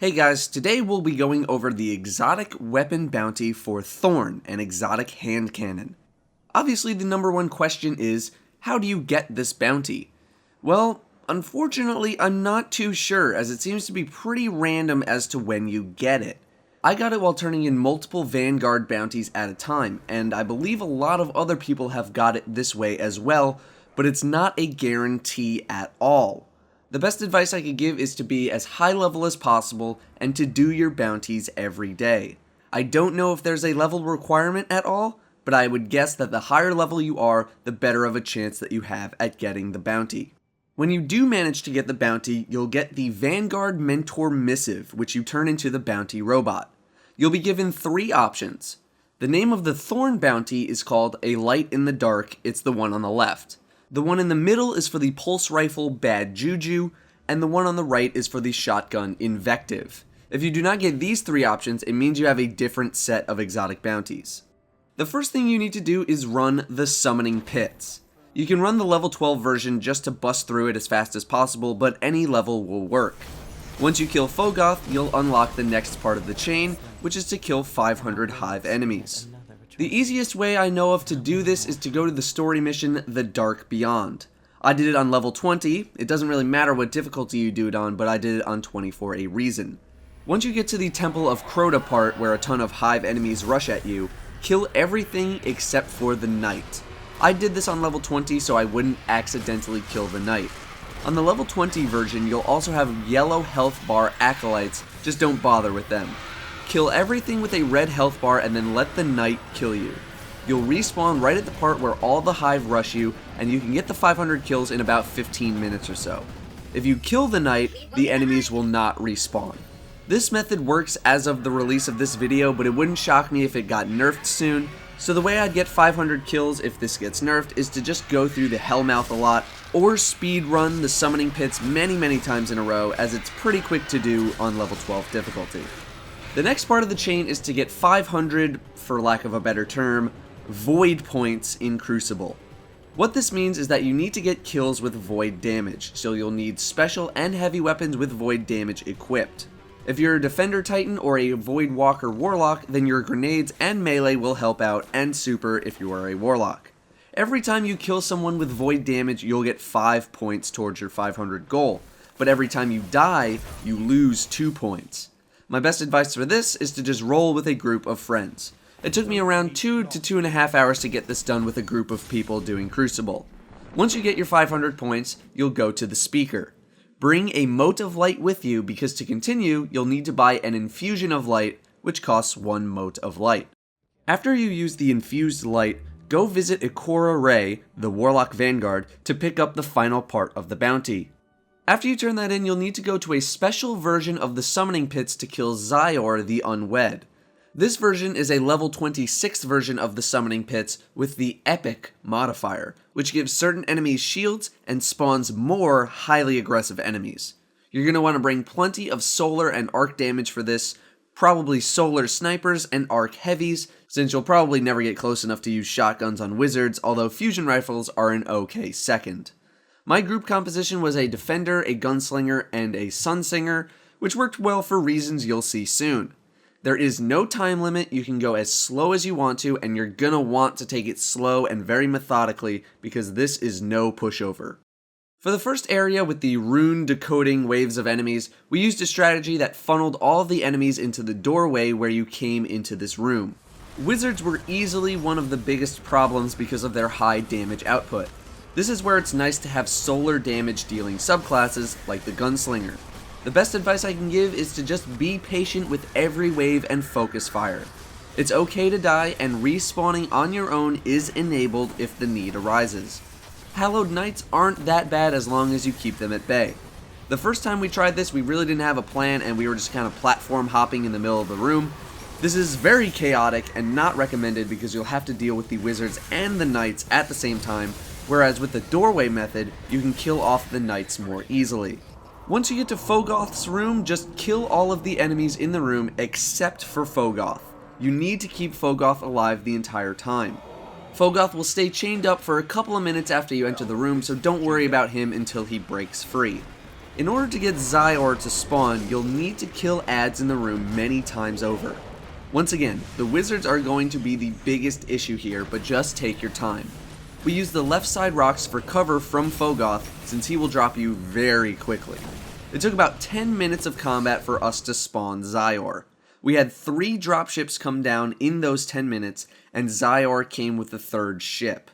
Hey guys, today we'll be going over the exotic weapon bounty for Thorn, an exotic hand cannon. Obviously the number one question is, how do you get this bounty? Well, unfortunately I'm not too sure, as it seems to be pretty random as to when you get it. I got it while turning in multiple Vanguard bounties at a time, and I believe a lot of other people have got it this way as well, but it's not a guarantee at all. The best advice I could give is to be as high level as possible and to do your bounties every day. I don't know if there's a level requirement at all, but I would guess that the higher level you are, the better of a chance that you have at getting the bounty. When you do manage to get the bounty, you'll get the Vanguard Mentor Missive, which you turn into the bounty robot. You'll be given 3 options. The name of the Thorn bounty is called A Light in the Dark, it's the one on the left. The one in the middle is for the pulse rifle Bad Juju, and the one on the right is for the shotgun Invective. If you do not get these 3 options, it means you have a different set of exotic bounties. The first thing you need to do is run the Summoning Pits. You can run the level 12 version just to bust through it as fast as possible, but any level will work. Once you kill Phogoth, you'll unlock the next part of the chain, which is to kill 500 hive enemies. The easiest way I know of to do this is to go to the story mission, The Dark Beyond. I did it on level 20, it doesn't really matter what difficulty you do it on, but I did it on 20 for a reason. Once you get to the Temple of Crota part, where a ton of hive enemies rush at you, kill everything except for the Knight. I did this on level 20 so I wouldn't accidentally kill the Knight. On the level 20 version, you'll also have yellow health bar acolytes, just don't bother with them. Kill everything with a red health bar and then let the Knight kill you. You'll respawn right at the part where all the hive rush you, and you can get the 500 kills in about 15 minutes or so. If you kill the Knight, the enemies will not respawn. This method works as of the release of this video, but it wouldn't shock me if it got nerfed soon, so the way I'd get 500 kills if this gets nerfed is to just go through the Hellmouth a lot, or speed run the Summoning Pits many times in a row, as it's pretty quick to do on level 12 difficulty. The next part of the chain is to get 500, for lack of a better term, void points in Crucible. What this means is that you need to get kills with void damage, so you'll need special and heavy weapons with void damage equipped. If you're a Defender Titan or a Void Walker Warlock, then your grenades and melee will help out, and super if you are a Warlock. Every time you kill someone with void damage, you'll get 5 points towards your 500 goal, but every time you die, you lose 2 points. My best advice for this is to just roll with a group of friends. It took me around 2 to 2.5 hours to get this done with a group of people doing Crucible. Once you get your 500 points, you'll go to the speaker. Bring a Mote of Light with you, because to continue, you'll need to buy an Infusion of Light, which costs 1 Mote of Light. After you use the Infused Light, go visit Ikora Rey, the Warlock Vanguard, to pick up the final part of the bounty. After you turn that in, you'll need to go to a special version of the Summoning Pits to kill Xior the Unwed. This version is a level 26 version of the Summoning Pits with the Epic modifier, which gives certain enemies shields and spawns more highly aggressive enemies. You're going to want to bring plenty of solar and arc damage for this, probably solar snipers and arc heavies, since you'll probably never get close enough to use shotguns on wizards, although fusion rifles are an okay second. My group composition was a Defender, a Gunslinger, and a Sunsinger, which worked well for reasons you'll see soon. There is no time limit, you can go as slow as you want to, and you're gonna want to take it slow and very methodically, because this is no pushover. For the first area with the rune decoding waves of enemies, we used a strategy that funneled all of the enemies into the doorway where you came into this room. Wizards were easily one of the biggest problems because of their high damage output. This is where it's nice to have solar damage dealing subclasses like the Gunslinger. The best advice I can give is to just be patient with every wave and focus fire. It's okay to die, and respawning on your own is enabled if the need arises. Hallowed Knights aren't that bad as long as you keep them at bay. The first time we tried this, we really didn't have a plan and we were just kind of platform hopping in the middle of the room. This is very chaotic and not recommended because you'll have to deal with the wizards and the knights at the same time, whereas with the doorway method, you can kill off the knights more easily. Once you get to Phogoth's room, just kill all of the enemies in the room except for Phogoth. You need to keep Phogoth alive the entire time. Phogoth will stay chained up for a couple of minutes after you enter the room, so don't worry about him until he breaks free. In order to get Zyor to spawn, you'll need to kill ads in the room many times over. Once again, the wizards are going to be the biggest issue here, but just take your time. We use the left side rocks for cover from Phogoth, since he will drop you very quickly. It took about 10 minutes of combat for us to spawn Zyor. We had 3 dropships come down in those 10 minutes, and Zyor came with the 3rd ship.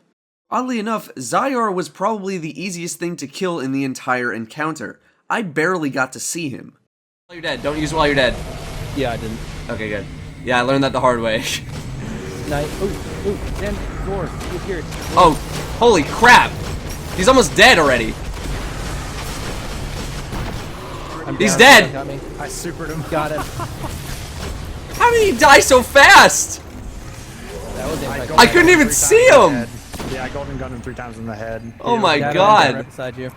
Oddly enough, Zyor was probably the easiest thing to kill in the entire encounter. I barely got to see him. While you're dead, don't use it while you're dead. Yeah, I didn't. Okay, good. Yeah, I learned that the hard way. Nice. Ooh, Dan, Thorn, he's here. Oh, holy crap! He's almost dead already. He's dead! Got me. I supered him. Got him. How did he die so fast? That was it. I couldn't even see him! Yeah, I golden gunned him 3 times in the head. Oh my Got him god. right beside you.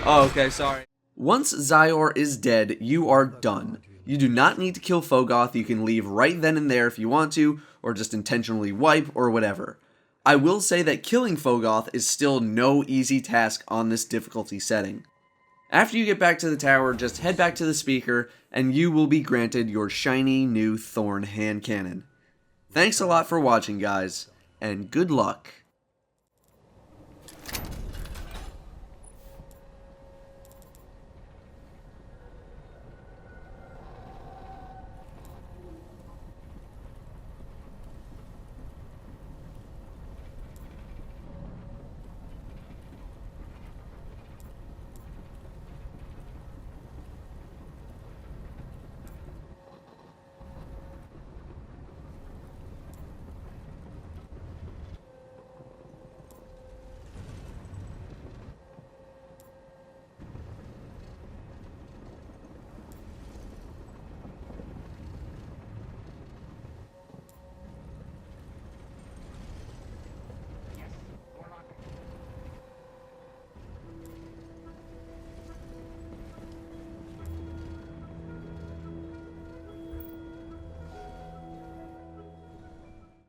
Oh, okay, sorry. Once Zyor is dead, you are done. You do not need to kill Phogoth, you can leave right then and there if you want to, or just intentionally wipe, or whatever. I will say that killing Phogoth is still no easy task on this difficulty setting. After you get back to the tower, just head back to the speaker, and you will be granted your shiny new Thorn hand cannon. Thanks a lot for watching, guys, and good luck.